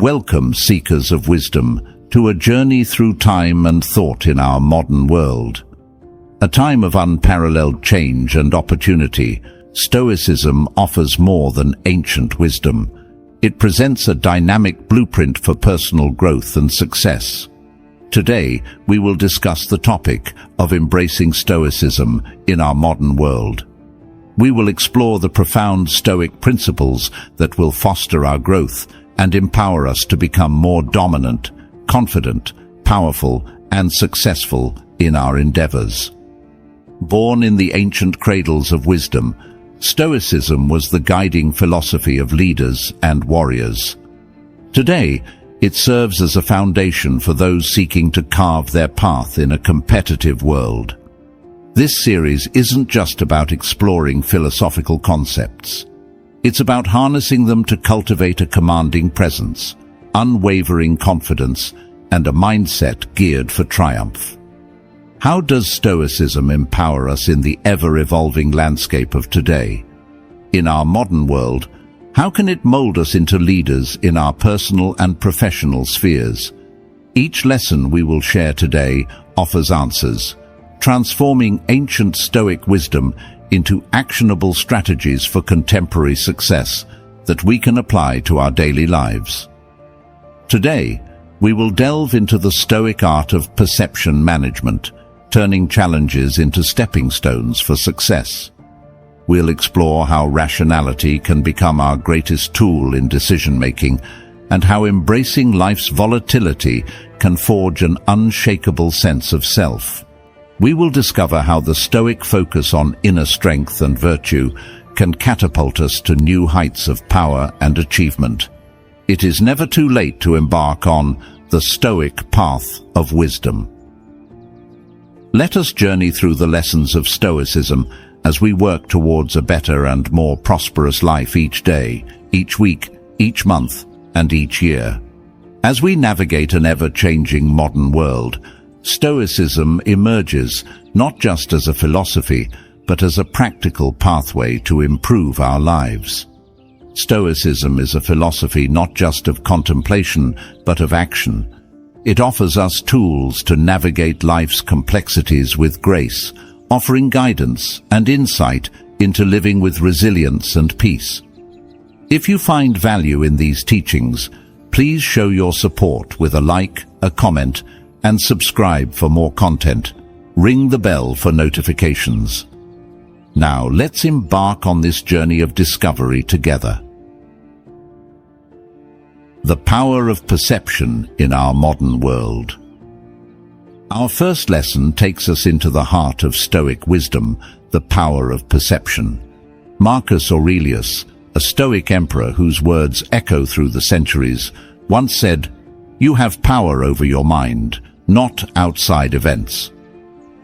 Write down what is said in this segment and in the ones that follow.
Welcome, seekers of wisdom, to a journey through time and thought in our modern world. A time of unparalleled change and opportunity, Stoicism offers more than ancient wisdom. It presents a dynamic blueprint for personal growth and success. Today, we will discuss the topic of embracing Stoicism in our modern world. We will explore the profound Stoic principles that will foster our growth and empower us to become more dominant, confident, powerful, and successful in our endeavors. Born in the ancient cradles of wisdom, Stoicism was the guiding philosophy of leaders and warriors. Today, it serves as a foundation for those seeking to carve their path in a competitive world. This series isn't just about exploring philosophical concepts. It's about harnessing them to cultivate a commanding presence, unwavering confidence, and a mindset geared for triumph. How does Stoicism empower us in the ever-evolving landscape of today? In our modern world, how can it mold us into leaders in our personal and professional spheres? Each lesson we will share today offers answers, transforming ancient Stoic wisdom into actionable strategies for contemporary success that we can apply to our daily lives. Today, we will delve into the Stoic art of perception management, turning challenges into stepping stones for success. We'll explore how rationality can become our greatest tool in decision-making and how embracing life's volatility can forge an unshakable sense of self. We will discover how the Stoic focus on inner strength and virtue can catapult us to new heights of power and achievement. It is never too late to embark on the Stoic path of wisdom. Let us journey through the lessons of Stoicism as we work towards a better and more prosperous life each day, each week, each month, and each year. As we navigate an ever-changing modern world, Stoicism emerges not just as a philosophy, but as a practical pathway to improve our lives. Stoicism is a philosophy not just of contemplation, but of action. It offers us tools to navigate life's complexities with grace, offering guidance and insight into living with resilience and peace. If you find value in these teachings, please show your support with a like, a comment, and subscribe for more content. Ring the bell for notifications. Now, let's embark on this journey of discovery together. The power of perception in our modern world. Our first lesson takes us into the heart of Stoic wisdom, the power of perception. Marcus Aurelius, a Stoic emperor whose words echo through the centuries, once said, "You have power over your mind, not outside events.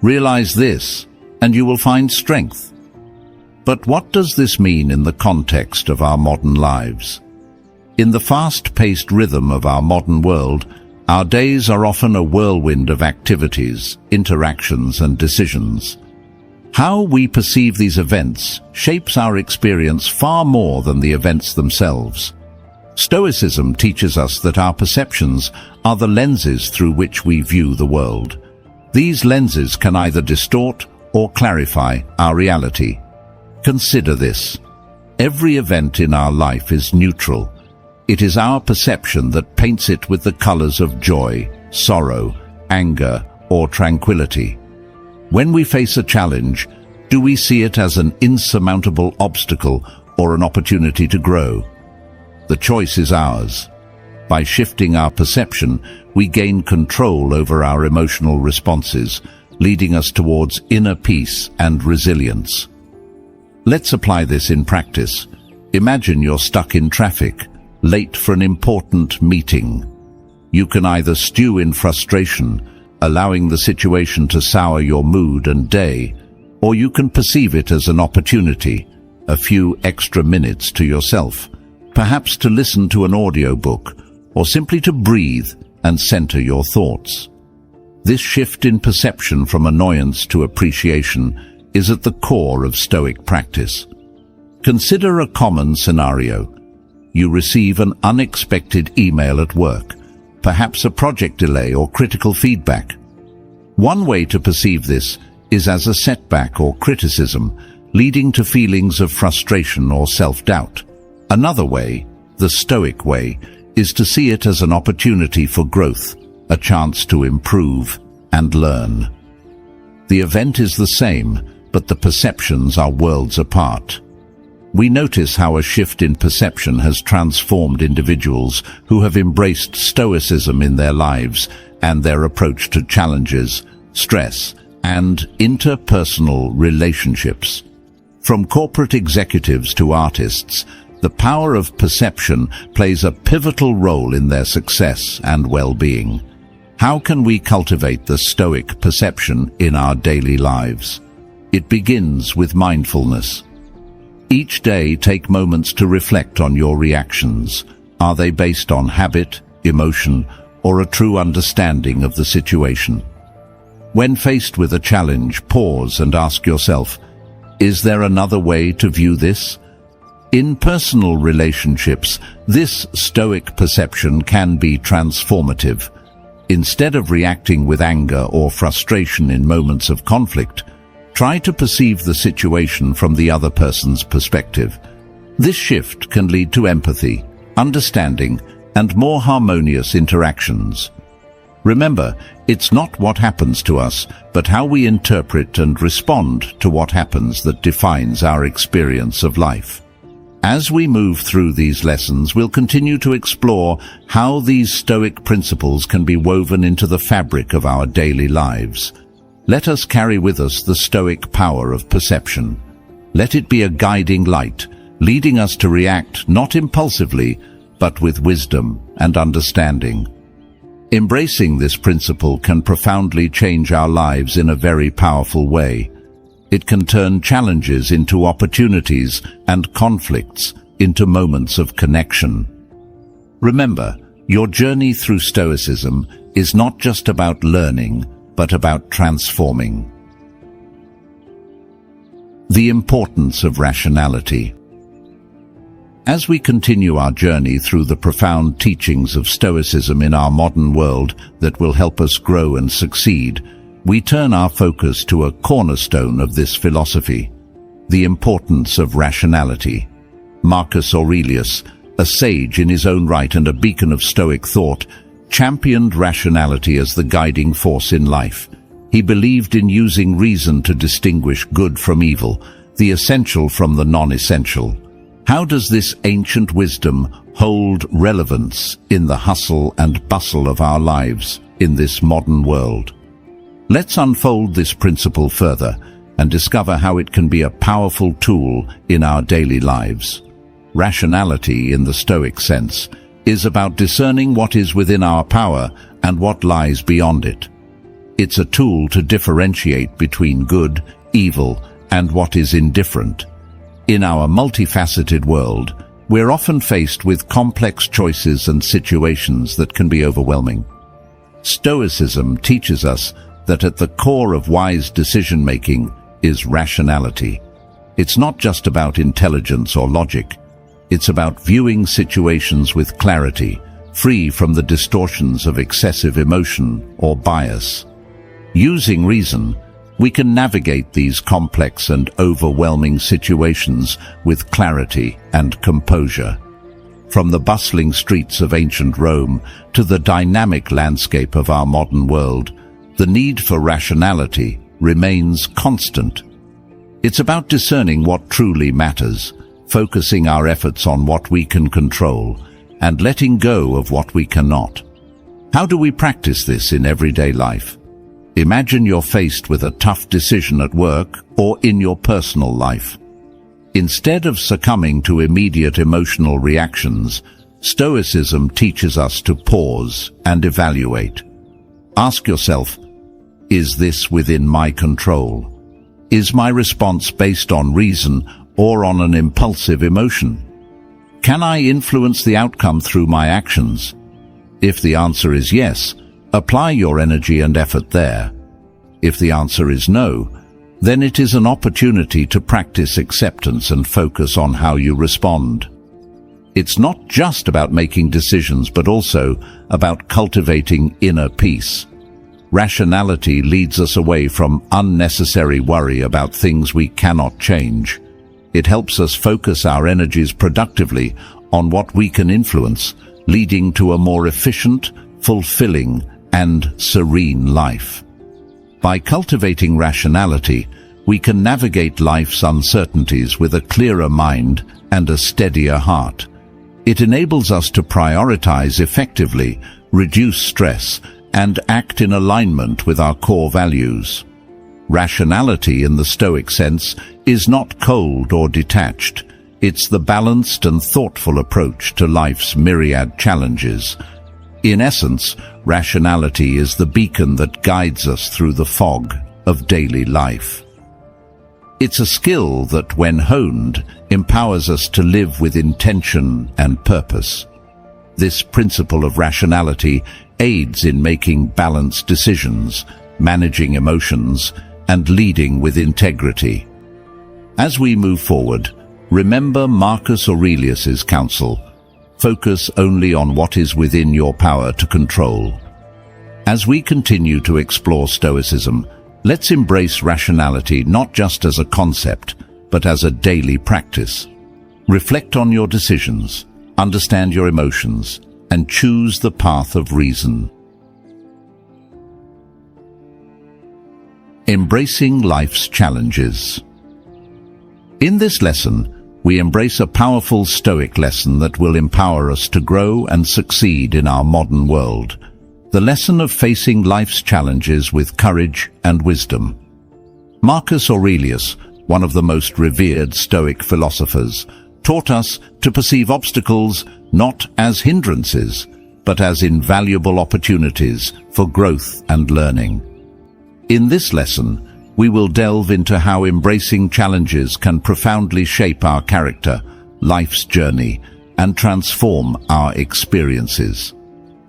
Realize this, and you will find strength." But what does this mean in the context of our modern lives? In the fast-paced rhythm of our modern world, our days are often a whirlwind of activities, interactions, and decisions. How we perceive these events shapes our experience far more than the events themselves. Stoicism teaches us that our perceptions are the lenses through which we view the world. These lenses can either distort or clarify our reality. Consider this. Every event in our life is neutral. It is our perception that paints it with the colors of joy, sorrow, anger, or tranquility. When we face a challenge, do we see it as an insurmountable obstacle or an opportunity to grow? The choice is ours. By shifting our perception, we gain control over our emotional responses, leading us towards inner peace and resilience. Let's apply this in practice. Imagine you're stuck in traffic, late for an important meeting. You can either stew in frustration, allowing the situation to sour your mood and day, or you can perceive it as an opportunity, a few extra minutes to yourself, perhaps to listen to an audiobook, or simply to breathe and center your thoughts. This shift in perception from annoyance to appreciation is at the core of Stoic practice. Consider a common scenario. you receive an unexpected email at work, perhaps a project delay or critical feedback. One way to perceive this is as a setback or criticism, leading to feelings of frustration or self-doubt. Another way, the Stoic way, is to see it as an opportunity for growth, a chance to improve and learn. The event is the same, but the perceptions are worlds apart. We notice how a shift in perception has transformed individuals who have embraced Stoicism in their lives and their approach to challenges, stress, and interpersonal relationships. From corporate executives to artists, the power of perception plays a pivotal role in their success and well-being. How can we cultivate the Stoic perception in our daily lives? It begins with mindfulness. Each day, take moments to reflect on your reactions. Are they based on habit, emotion, or a true understanding of the situation? When faced with a challenge, pause and ask yourself, is there another way to view this? In personal relationships, this Stoic perception can be transformative. Instead of reacting with anger or frustration in moments of conflict, try to perceive the situation from the other person's perspective. This shift can lead to empathy, understanding, and more harmonious interactions. Remember, it's not what happens to us, but how we interpret and respond to what happens that defines our experience of life. As we move through these lessons, we'll continue to explore how these Stoic principles can be woven into the fabric of our daily lives. Let us carry with us the Stoic power of perception. Let it be a guiding light, leading us to react not impulsively, but with wisdom and understanding. Embracing this principle can profoundly change our lives in a very powerful way. It can turn challenges into opportunities and conflicts into moments of connection. Remember, your journey through Stoicism is not just about learning, but about transforming. The importance of rationality. As we continue our journey through the profound teachings of Stoicism in our modern world that will help us grow and succeed, we turn our focus to a cornerstone of this philosophy, the importance of rationality. Marcus Aurelius, a sage in his own right and a beacon of Stoic thought, championed rationality as the guiding force in life. He believed in using reason to distinguish good from evil, the essential from the non-essential. How does this ancient wisdom hold relevance in the hustle and bustle of our lives in this modern world? Let's unfold this principle further and discover how it can be a powerful tool in our daily lives. Rationality, in the Stoic sense, is about discerning what is within our power and what lies beyond it. It's a tool to differentiate between good, evil, and what is indifferent. In our multifaceted world, we're often faced with complex choices and situations that can be overwhelming. Stoicism teaches us that at the core of wise decision-making is rationality. It's not just about intelligence or logic. It's about viewing situations with clarity, free from the distortions of excessive emotion or bias. Using reason, we can navigate these complex and overwhelming situations with clarity and composure. From the bustling streets of ancient Rome to the dynamic landscape of our modern world, the need for rationality remains constant. It's about discerning what truly matters, focusing our efforts on what we can control, and letting go of what we cannot. How do we practice this in everyday life? Imagine you're faced with a tough decision at work or in your personal life. Instead of succumbing to immediate emotional reactions, Stoicism teaches us to pause and evaluate. Ask yourself, is this within my control? Is my response based on reason or on an impulsive emotion? Can I influence the outcome through my actions? If the answer is yes, apply your energy and effort there. If the answer is no, then it is an opportunity to practice acceptance and focus on how you respond. It's not just about making decisions, but also about cultivating inner peace. Rationality leads us away from unnecessary worry about things we cannot change. It helps us focus our energies productively on what we can influence, leading to a more efficient, fulfilling, and serene life. By cultivating rationality, we can navigate life's uncertainties with a clearer mind and a steadier heart. It enables us to prioritize effectively, reduce stress, and act in alignment with our core values. Rationality in the Stoic sense is not cold or detached. It's the balanced and thoughtful approach to life's myriad challenges. In essence, rationality is the beacon that guides us through the fog of daily life. It's a skill that, when honed, empowers us to live with intention and purpose. This principle of rationality aids in making balanced decisions, managing emotions, and leading with integrity. As we move forward, remember Marcus Aurelius's counsel: focus only on what is within your power to control. As we continue to explore Stoicism, let's embrace rationality not just as a concept, but as a daily practice. Reflect on your decisions, understand your emotions, and choose the path of reason. Embracing life's challenges. In this lesson, we embrace a powerful Stoic lesson that will empower us to grow and succeed in our modern world. The lesson of facing life's challenges with courage and wisdom. Marcus Aurelius, one of the most revered Stoic philosophers, taught us to perceive obstacles not as hindrances, but as invaluable opportunities for growth and learning. In this lesson, we will delve into how embracing challenges can profoundly shape our character, life's journey, and transform our experiences.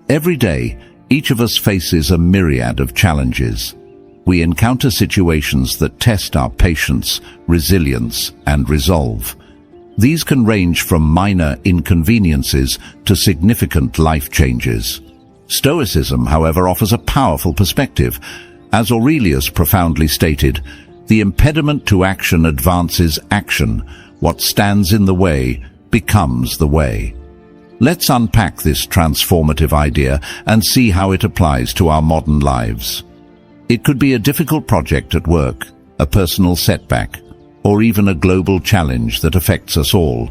Every day, each of us faces a myriad of challenges. We encounter situations that test our patience, resilience, and resolve. These can range from minor inconveniences to significant life changes. Stoicism, however, offers a powerful perspective. As Aurelius profoundly stated, the impediment to action advances action. What stands in the way becomes the way. Let's unpack this transformative idea and see how it applies to our modern lives. It could be a difficult project at work, a personal setback, or even a global challenge that affects us all.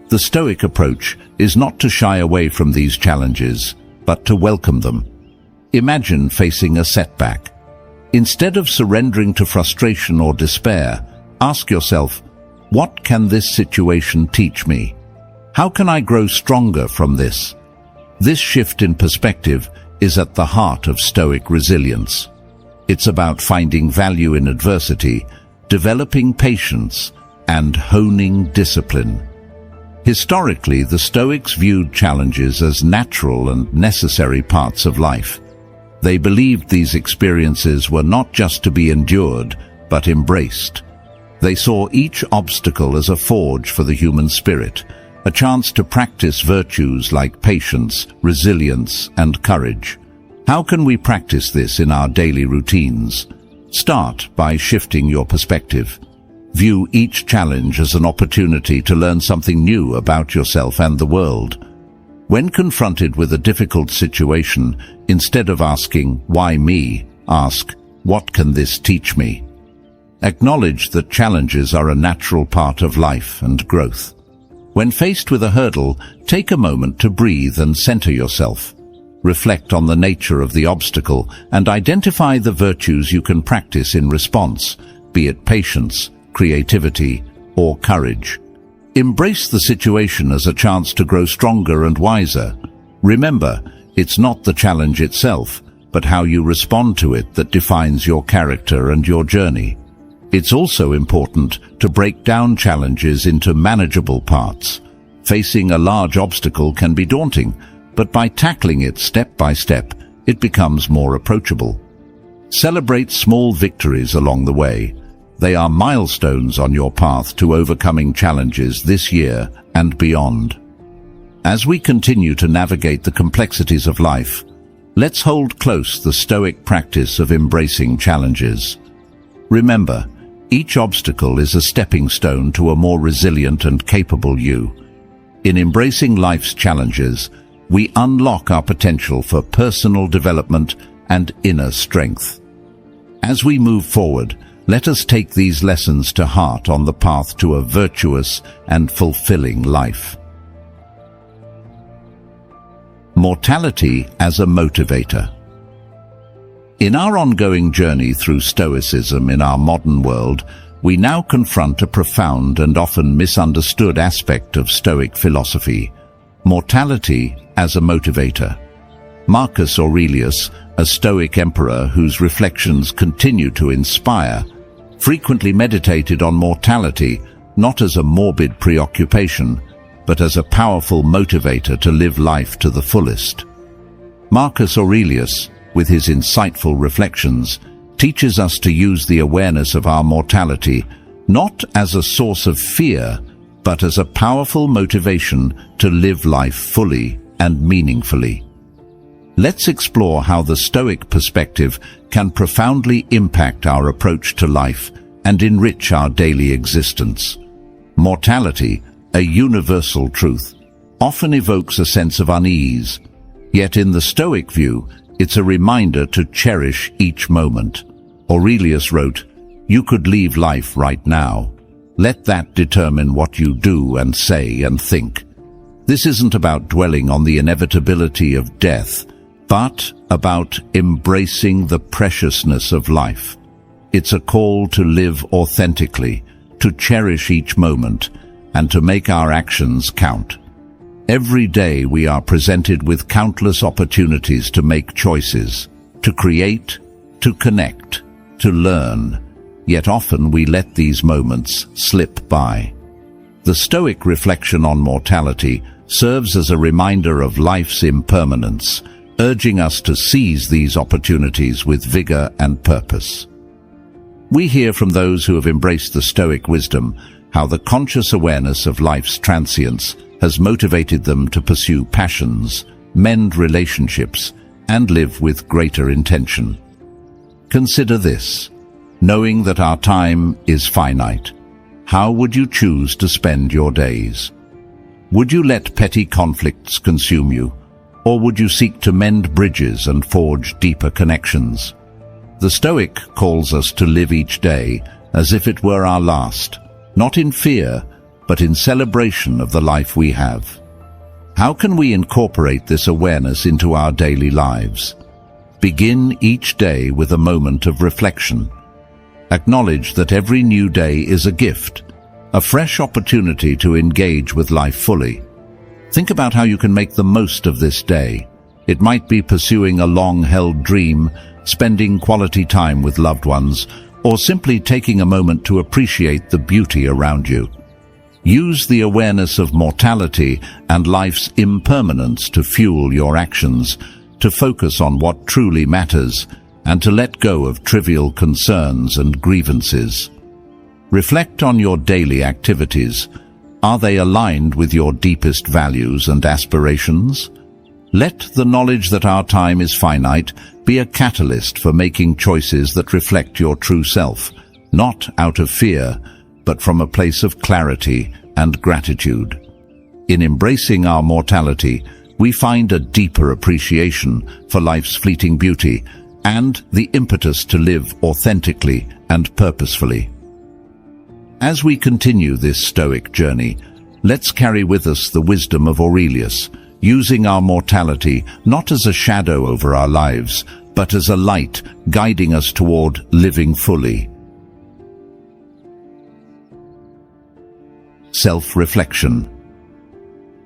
The Stoic approach is not to shy away from these challenges, but to welcome them. Imagine facing a setback. Instead of surrendering to frustration or despair, ask yourself, what can this situation teach me? How can I grow stronger from this? This shift in perspective is at the heart of Stoic resilience. It's about finding value in adversity, developing patience, and honing discipline. Historically, the Stoics viewed challenges as natural and necessary parts of life. They believed these experiences were not just to be endured, but embraced. They saw each obstacle as a forge for the human spirit, a chance to practice virtues like patience, resilience, and courage. How can we practice this in our daily routines? Start by shifting your perspective. View each challenge as an opportunity to learn something new about yourself and the world. When confronted with a difficult situation, instead of asking, "Why me?" ask, "What can this teach me?" Acknowledge that challenges are a natural part of life and growth. When faced with a hurdle, take a moment to breathe and center yourself. Reflect on the nature of the obstacle and identify the virtues you can practice in response, be it patience, creativity, or courage. Embrace the situation as a chance to grow stronger and wiser. Remember, it's not the challenge itself, but how you respond to it that defines your character and your journey. It's also important to break down challenges into manageable parts. Facing a large obstacle can be daunting, but by tackling it step by step, it becomes more approachable. Celebrate small victories along the way. They are milestones on your path to overcoming challenges this year and beyond. As we continue to navigate the complexities of life, let's hold close the Stoic practice of embracing challenges. Remember, each obstacle is a stepping stone to a more resilient and capable you. In embracing life's challenges, we unlock our potential for personal development and inner strength. As we move forward, let us take these lessons to heart on the path to a virtuous and fulfilling life. Mortality as a motivator. In our ongoing journey through Stoicism in our modern world, we now confront a profound and often misunderstood aspect of Stoic philosophy: mortality as a motivator. Marcus Aurelius, a Stoic emperor whose reflections continue to inspire, frequently meditated on mortality not as a morbid preoccupation, but as a powerful motivator to live life to the fullest. Marcus Aurelius, with his insightful reflections, teaches us to use the awareness of our mortality not as a source of fear, but as a powerful motivation to live life fully and meaningfully. Let's explore how the Stoic perspective can profoundly impact our approach to life and enrich our daily existence. Mortality, a universal truth, often evokes a sense of unease, yet in the Stoic view, it's a reminder to cherish each moment. Aurelius wrote, "You could leave life right now. Let that determine what you do and say and think." This isn't about dwelling on the inevitability of death, but about embracing the preciousness of life. It's a call to live authentically, to cherish each moment, and to make our actions count. Every day we are presented with countless opportunities to make choices, to create, to connect, to learn, yet often we let these moments slip by. The Stoic reflection on mortality serves as a reminder of life's impermanence, urging us to seize these opportunities with vigor and purpose. We hear from those who have embraced the Stoic wisdom how the conscious awareness of life's transience has motivated them to pursue passions, mend relationships, and live with greater intention. Consider this: knowing that our time is finite, how would you choose to spend your days? Would you let petty conflicts consume you, or would you seek to mend bridges and forge deeper connections? The Stoic calls us to live each day as if it were our last, not in fear, but in celebration of the life we have. How can we incorporate this awareness into our daily lives? Begin each day with a moment of reflection. Acknowledge that every new day is a gift, a fresh opportunity to engage with life fully. Think about how you can make the most of this day. It might be pursuing a long-held dream, spending quality time with loved ones, or simply taking a moment to appreciate the beauty around you. Use the awareness of mortality and life's impermanence to fuel your actions, to focus on what truly matters, and to let go of trivial concerns and grievances. Reflect on your daily activities. Are they aligned with your deepest values and aspirations? Let the knowledge that our time is finite be a catalyst for making choices that reflect your true self, not out of fear, but from a place of clarity and gratitude. In embracing our mortality, we find a deeper appreciation for life's fleeting beauty and the impetus to live authentically and purposefully. As we continue this Stoic journey, let's carry with us the wisdom of Aurelius, using our mortality not as a shadow over our lives, but as a light guiding us toward living fully. Self-reflection.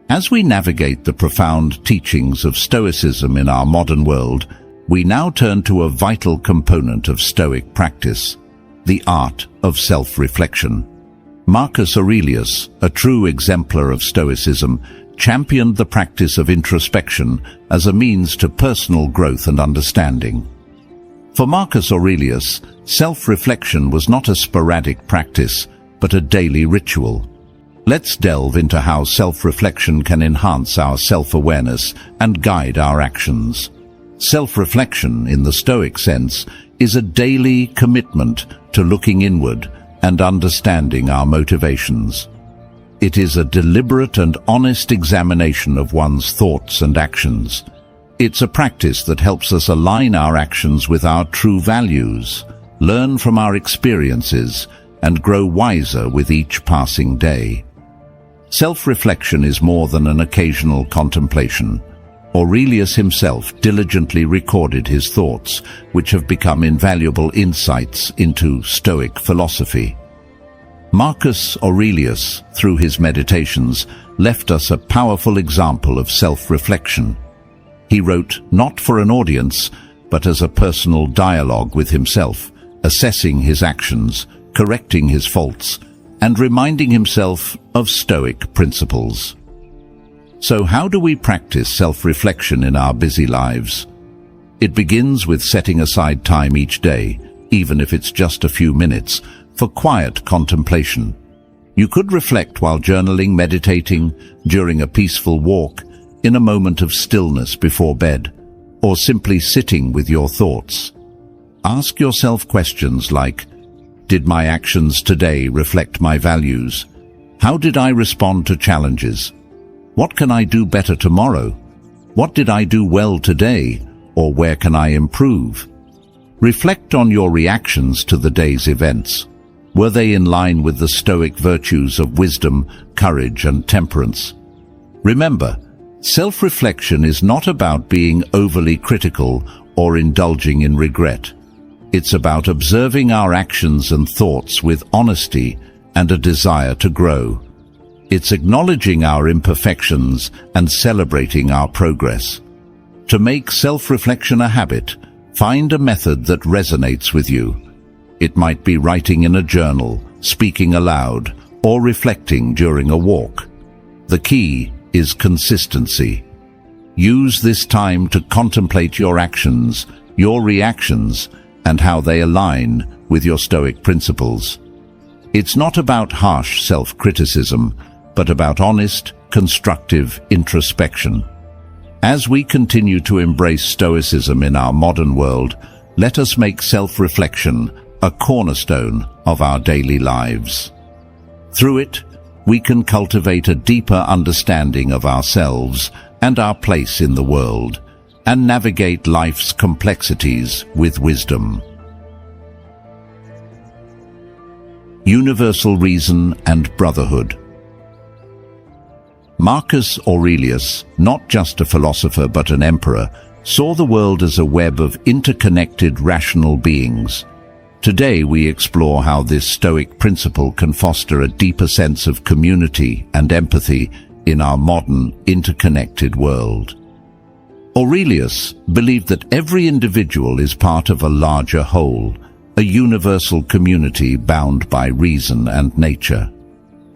As we navigate the profound teachings of Stoicism in our modern world, we now turn to a vital component of Stoic practice, the art of self-reflection. Marcus Aurelius, a true exemplar of Stoicism, championed the practice of introspection as a means to personal growth and understanding. For Marcus Aurelius, self-reflection was not a sporadic practice, but a daily ritual. Let's delve into how self-reflection can enhance our self-awareness and guide our actions. Self-reflection, in the Stoic sense, is a daily commitment to looking inward and understanding our motivations. It is a deliberate and honest examination of one's thoughts and actions. It's a practice that helps us align our actions with our true values, learn from our experiences, and grow wiser with each passing day. Self-reflection is more than an occasional contemplation. Aurelius himself diligently recorded his thoughts, which have become invaluable insights into Stoic philosophy. Marcus Aurelius, through his meditations, left us a powerful example of self-reflection. He wrote not for an audience, but as a personal dialogue with himself, assessing his actions, correcting his faults, and reminding himself of Stoic principles. So how do we practice self-reflection in our busy lives? It begins with setting aside time each day, even if it's just a few minutes, for quiet contemplation. You could reflect while journaling, meditating, during a peaceful walk, in a moment of stillness before bed, or simply sitting with your thoughts. Ask yourself questions like, did my actions today reflect my values? How did I respond to challenges? What can I do better tomorrow? What did I do well today, or where can I improve? Reflect on your reactions to the day's events. Were they in line with the Stoic virtues of wisdom, courage, and temperance? Remember, self-reflection is not about being overly critical or indulging in regret. It's about observing our actions and thoughts with honesty and a desire to grow. It's acknowledging our imperfections and celebrating our progress. To make self-reflection a habit, find a method that resonates with you. It might be writing in a journal, speaking aloud, or reflecting during a walk. The key is consistency. Use this time to contemplate your actions, your reactions, and how they align with your Stoic principles. It's not about harsh self-criticism, but about honest, constructive introspection. As we continue to embrace Stoicism in our modern world, let us make self-reflection a cornerstone of our daily lives. Through it, we can cultivate a deeper understanding of ourselves and our place in the world, and navigate life's complexities with wisdom. Universal reason and brotherhood. Marcus Aurelius, not just a philosopher but an emperor, saw the world as a web of interconnected rational beings. Today we explore how this Stoic principle can foster a deeper sense of community and empathy in our modern, interconnected world. Aurelius believed that every individual is part of a larger whole, a universal community bound by reason and nature.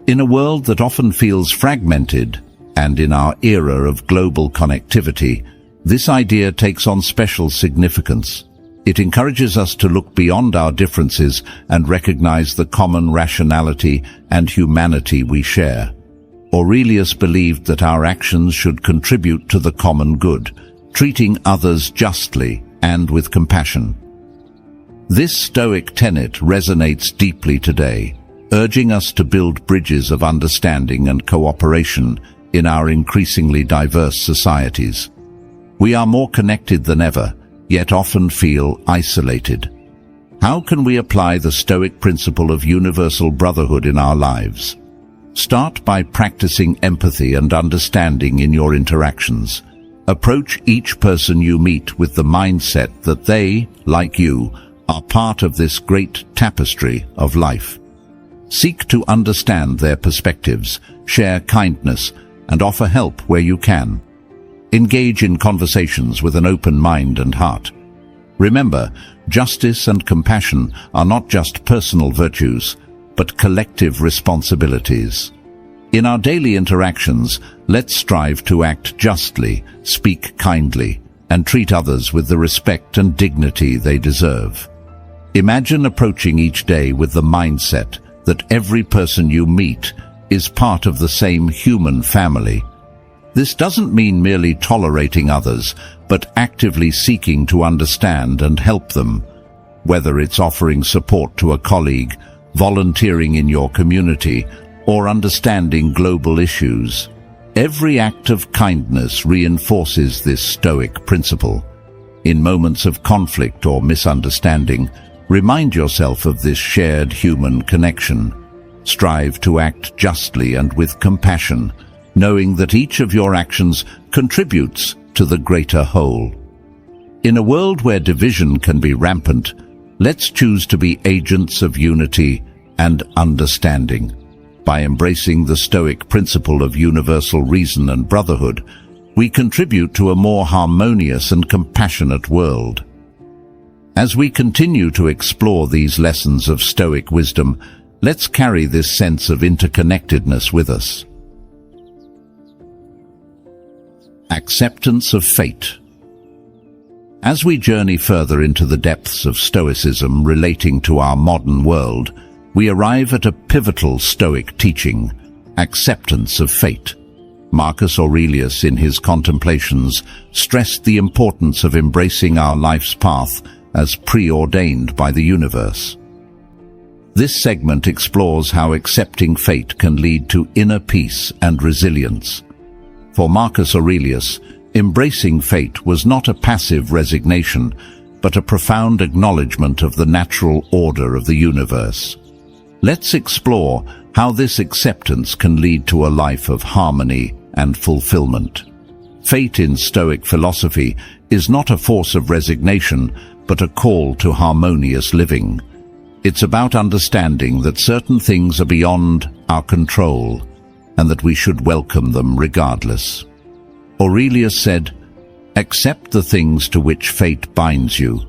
In a world that often feels fragmented, and in our era of global connectivity, this idea takes on special significance. It encourages us to look beyond our differences and recognize the common rationality and humanity we share. Aurelius believed that our actions should contribute to the common good, treating others justly and with compassion. This Stoic tenet resonates deeply today, urging us to build bridges of understanding and cooperation in our increasingly diverse societies. We are more connected than ever, yet often feel isolated. How can we apply the Stoic principle of universal brotherhood in our lives? Start by practicing empathy and understanding in your interactions. Approach each person you meet with the mindset that they, like you, are part of this great tapestry of life. Seek to understand their perspectives, share kindness, and offer help where you can. Engage in conversations with an open mind and heart. Remember, justice and compassion are not just personal virtues, but collective responsibilities. In our daily interactions, let's strive to act justly, speak kindly, and treat others with the respect and dignity they deserve. Imagine approaching each day with the mindset that every person you meet is part of the same human family. This doesn't mean merely tolerating others, but actively seeking to understand and help them, whether it's offering support to a colleague, volunteering in your community, or understanding global issues. Every act of kindness reinforces this Stoic principle. In moments of conflict or misunderstanding, remind yourself of this shared human connection. Strive to act justly and with compassion, knowing that each of your actions contributes to the greater whole. In a world where division can be rampant, let's choose to be agents of unity and understanding. By embracing the Stoic principle of universal reason and brotherhood, we contribute to a more harmonious and compassionate world. As we continue to explore these lessons of Stoic wisdom, let's carry this sense of interconnectedness with us. Acceptance of fate. As we journey further into the depths of Stoicism relating to our modern world, we arrive at a pivotal Stoic teaching, acceptance of fate. Marcus Aurelius, in his Contemplations, stressed the importance of embracing our life's path as preordained by the universe. This segment explores how accepting fate can lead to inner peace and resilience. For Marcus Aurelius, embracing fate was not a passive resignation, but a profound acknowledgement of the natural order of the universe. Let's explore how this acceptance can lead to a life of harmony and fulfillment. Fate in Stoic philosophy is not a force of resignation, but a call to harmonious living. It's about understanding that certain things are beyond our control, and that we should welcome them regardless. Aurelius said, "Accept the things to which fate binds you,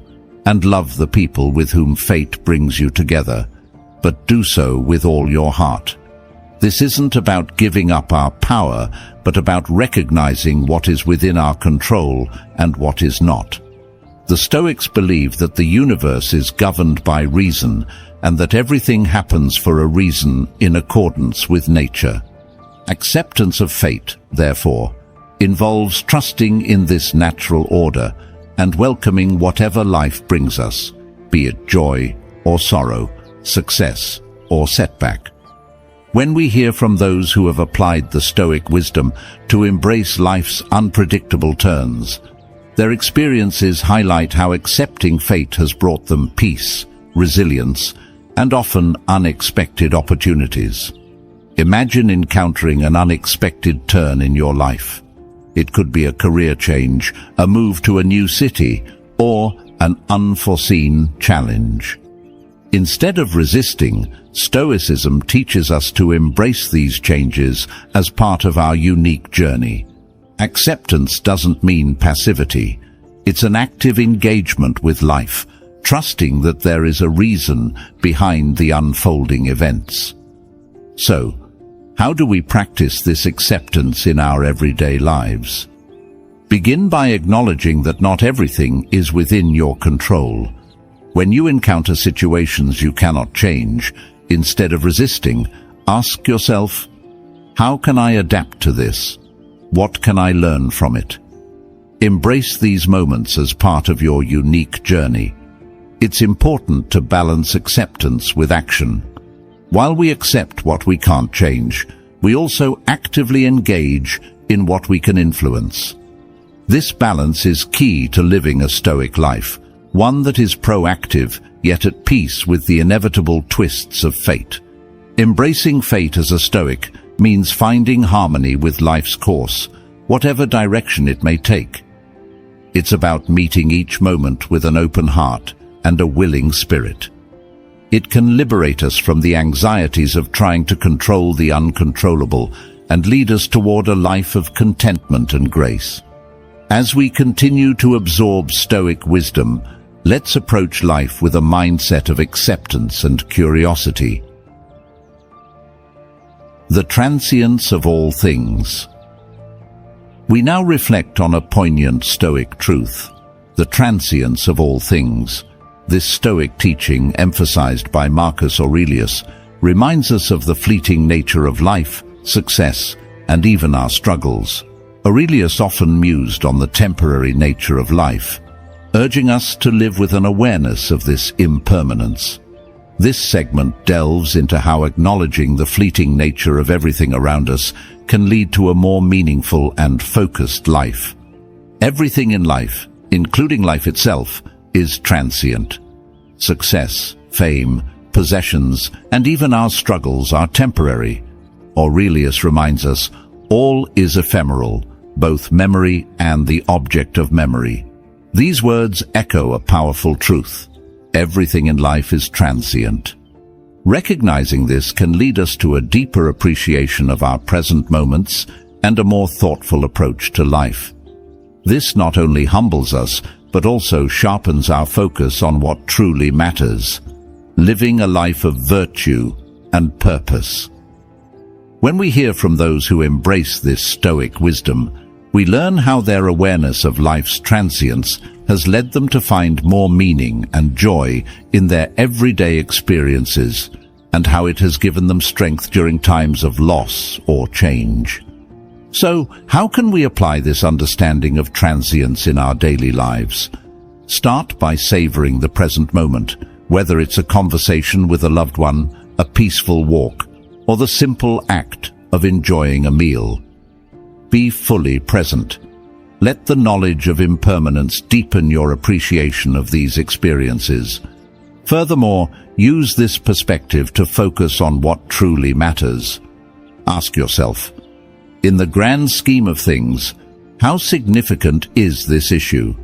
and love the people with whom fate brings you together, but do so with all your heart." This isn't about giving up our power, but about recognizing what is within our control and what is not. The Stoics believe that the universe is governed by reason, and that everything happens for a reason in accordance with nature. Acceptance of fate, therefore, involves trusting in this natural order and welcoming whatever life brings us, be it joy or sorrow, success or setback. When we hear from those who have applied the Stoic wisdom to embrace life's unpredictable turns, their experiences highlight how accepting fate has brought them peace, resilience, and often unexpected opportunities. Imagine encountering an unexpected turn in your life. It could be a career change, a move to a new city, or an unforeseen challenge. Instead of resisting, Stoicism teaches us to embrace these changes as part of our unique journey. Acceptance doesn't mean passivity. It's an active engagement with life, trusting that there is a reason behind the unfolding events. So, how do we practice this acceptance in our everyday lives? Begin by acknowledging that not everything is within your control. When you encounter situations you cannot change, instead of resisting, ask yourself, how can I adapt to this? What can I learn from it? Embrace these moments as part of your unique journey. It's important to balance acceptance with action. While we accept what we can't change, we also actively engage in what we can influence. This balance is key to living a Stoic life, one that is proactive yet at peace with the inevitable twists of fate. Embracing fate as a Stoic means finding harmony with life's course, whatever direction it may take. It's about meeting each moment with an open heart and a willing spirit. It can liberate us from the anxieties of trying to control the uncontrollable and lead us toward a life of contentment and grace. As we continue to absorb Stoic wisdom, let's approach life with a mindset of acceptance and curiosity. The transience of all things. We now reflect on a poignant Stoic truth, the transience of all things. This Stoic teaching, emphasized by Marcus Aurelius, reminds us of the fleeting nature of life, success, and even our struggles. Aurelius often mused on the temporary nature of life, urging us to live with an awareness of this impermanence. This segment delves into how acknowledging the fleeting nature of everything around us can lead to a more meaningful and focused life. Everything in life, including life itself, is transient. Success, fame, possessions, and even our struggles are temporary. Aurelius reminds us, all is ephemeral, both memory and the object of memory. These words echo a powerful truth. Everything in life is transient. Recognizing this can lead us to a deeper appreciation of our present moments and a more thoughtful approach to life. This not only humbles us, but also sharpens our focus on what truly matters, living a life of virtue and purpose. When we hear from those who embrace this Stoic wisdom, we learn how their awareness of life's transience has led them to find more meaning and joy in their everyday experiences, and how it has given them strength during times of loss or change. So, how can we apply this understanding of transience in our daily lives? Start by savoring the present moment, whether it's a conversation with a loved one, a peaceful walk, or the simple act of enjoying a meal. Be fully present. Let the knowledge of impermanence deepen your appreciation of these experiences. Furthermore, use this perspective to focus on what truly matters. Ask yourself, in the grand scheme of things, how significant is this issue?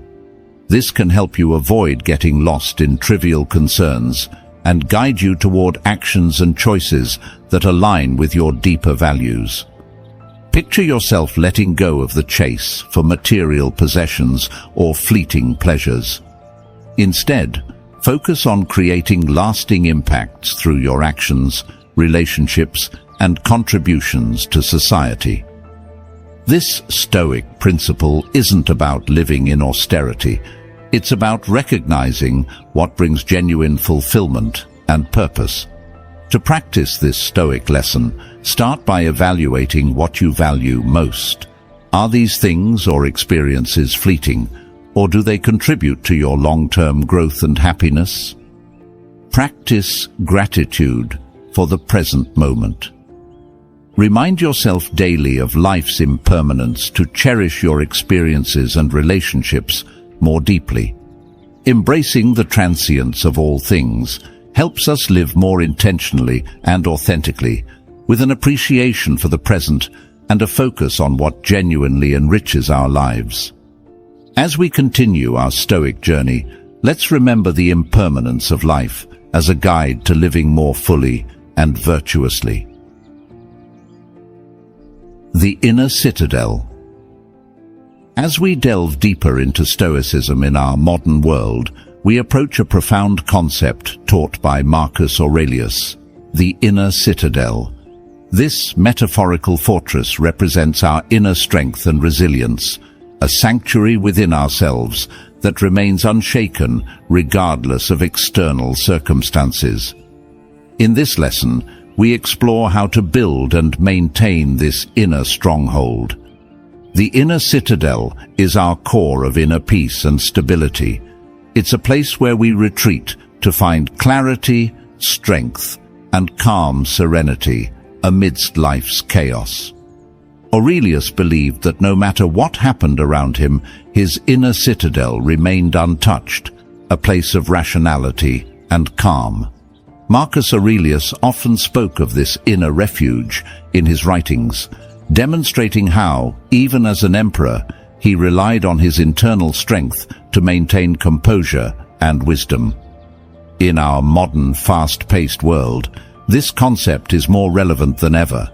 This can help you avoid getting lost in trivial concerns and guide you toward actions and choices that align with your deeper values. Picture yourself letting go of the chase for material possessions or fleeting pleasures. Instead, focus on creating lasting impacts through your actions, relationships, and contributions to society. This Stoic principle isn't about living in austerity. It's about recognizing what brings genuine fulfillment and purpose. To practice this Stoic lesson, start by evaluating what you value most. Are these things or experiences fleeting, or do they contribute to your long-term growth and happiness? Practice gratitude for the present moment. Remind yourself daily of life's impermanence to cherish your experiences and relationships more deeply. Embracing the transience of all things helps us live more intentionally and authentically, with an appreciation for the present and a focus on what genuinely enriches our lives. As we continue our Stoic journey, let's remember the impermanence of life as a guide to living more fully and virtuously. The inner citadel. As we delve deeper into Stoicism in our modern world, we approach a profound concept taught by Marcus Aurelius, the inner citadel. This metaphorical fortress represents our inner strength and resilience, a sanctuary within ourselves that remains unshaken regardless of external circumstances. In this lesson, we explore how to build and maintain this inner stronghold. The inner citadel is our core of inner peace and stability. It's a place where we retreat to find clarity, strength, and calm serenity amidst life's chaos. Aurelius believed that no matter what happened around him, his inner citadel remained untouched, a place of rationality and calm. Marcus Aurelius often spoke of this inner refuge in his writings, demonstrating how, even as an emperor, he relied on his internal strength to maintain composure and wisdom. In our modern, fast-paced world, this concept is more relevant than ever.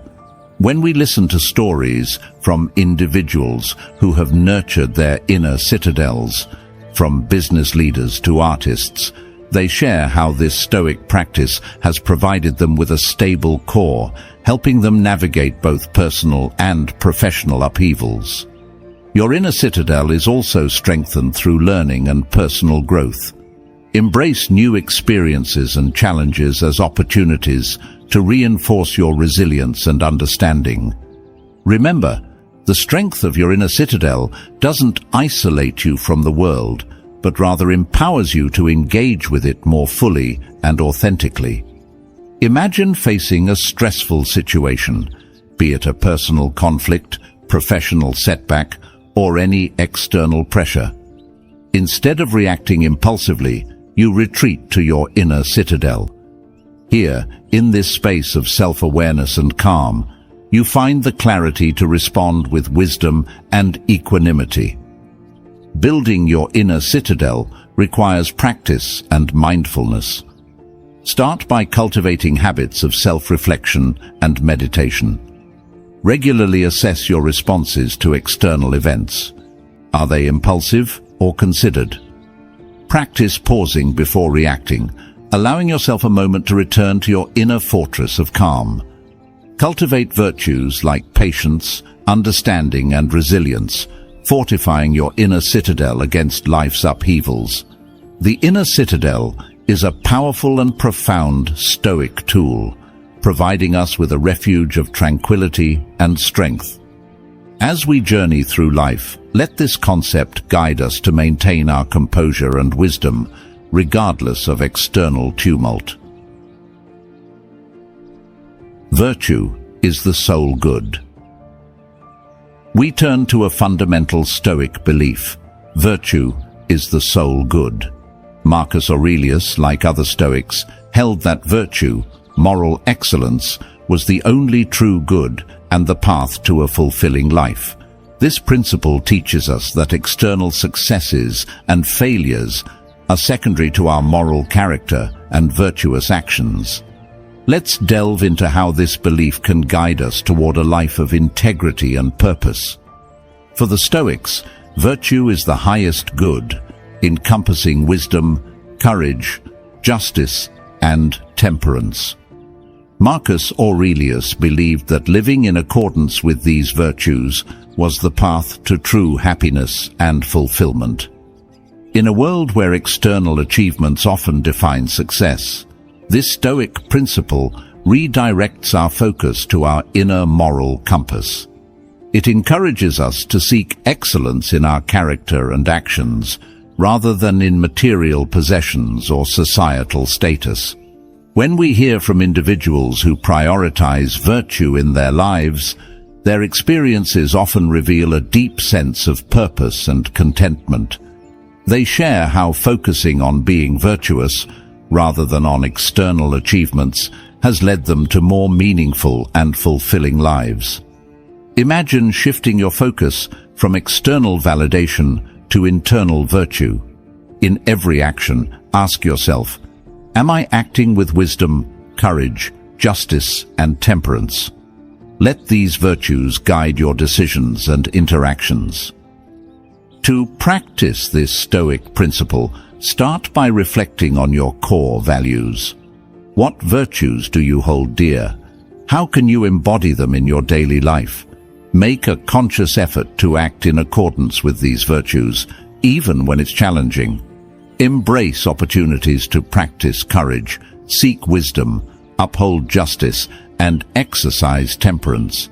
When we listen to stories from individuals who have nurtured their inner citadels, from business leaders to artists, they share how this Stoic practice has provided them with a stable core, helping them navigate both personal and professional upheavals. Your inner citadel is also strengthened through learning and personal growth. Embrace new experiences and challenges as opportunities to reinforce your resilience and understanding. Remember, the strength of your inner citadel doesn't isolate you from the world, but rather empowers you to engage with it more fully and authentically. Imagine facing a stressful situation, be it a personal conflict, professional setback, or any external pressure. Instead of reacting impulsively, you retreat to your inner citadel. Here, in this space of self-awareness and calm, you find the clarity to respond with wisdom and equanimity. Building your inner citadel requires practice and mindfulness. Start by cultivating habits of self-reflection and meditation. Regularly assess your responses to external events. Are they impulsive or considered? Practice pausing before reacting, allowing yourself a moment to return to your inner fortress of calm. Cultivate virtues like patience, understanding, and resilience, fortifying your inner citadel against life's upheavals. The inner citadel is a powerful and profound Stoic tool, providing us with a refuge of tranquility and strength. As we journey through life, let this concept guide us to maintain our composure and wisdom, regardless of external tumult. Virtue is the sole good. We turn to a fundamental Stoic belief. Virtue is the sole good. Marcus Aurelius, like other Stoics, held that virtue, moral excellence, was the only true good and the path to a fulfilling life. This principle teaches us that external successes and failures are secondary to our moral character and virtuous actions. Let's delve into how this belief can guide us toward a life of integrity and purpose. For the Stoics, virtue is the highest good, encompassing wisdom, courage, justice, and temperance. Marcus Aurelius believed that living in accordance with these virtues was the path to true happiness and fulfillment. In a world where external achievements often define success, this Stoic principle redirects our focus to our inner moral compass. It encourages us to seek excellence in our character and actions, rather than in material possessions or societal status. When we hear from individuals who prioritize virtue in their lives, their experiences often reveal a deep sense of purpose and contentment. They share how focusing on being virtuous, rather than on external achievements, has led them to more meaningful and fulfilling lives. Imagine shifting your focus from external validation to internal virtue. In every action, ask yourself, am I acting with wisdom, courage, justice, and temperance? Let these virtues guide your decisions and interactions. To practice this Stoic principle, start by reflecting on your core values. What virtues do you hold dear? How can you embody them in your daily life? Make a conscious effort to act in accordance with these virtues, even when it's challenging. Embrace opportunities to practice courage, seek wisdom, uphold justice, and exercise temperance.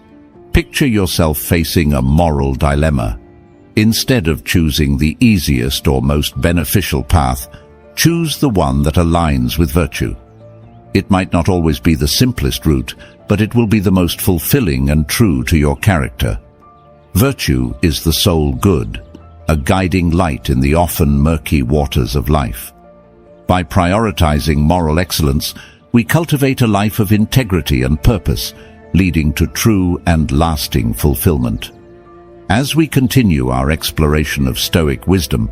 Picture yourself facing a moral dilemma. Instead of choosing the easiest or most beneficial path, choose the one that aligns with virtue. It might not always be the simplest route, but it will be the most fulfilling and true to your character. Virtue is the sole good, a guiding light in the often murky waters of life. By prioritizing moral excellence, we cultivate a life of integrity and purpose, leading to true and lasting fulfillment. As we continue our exploration of Stoic wisdom,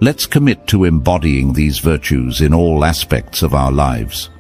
let's commit to embodying these virtues in all aspects of our lives.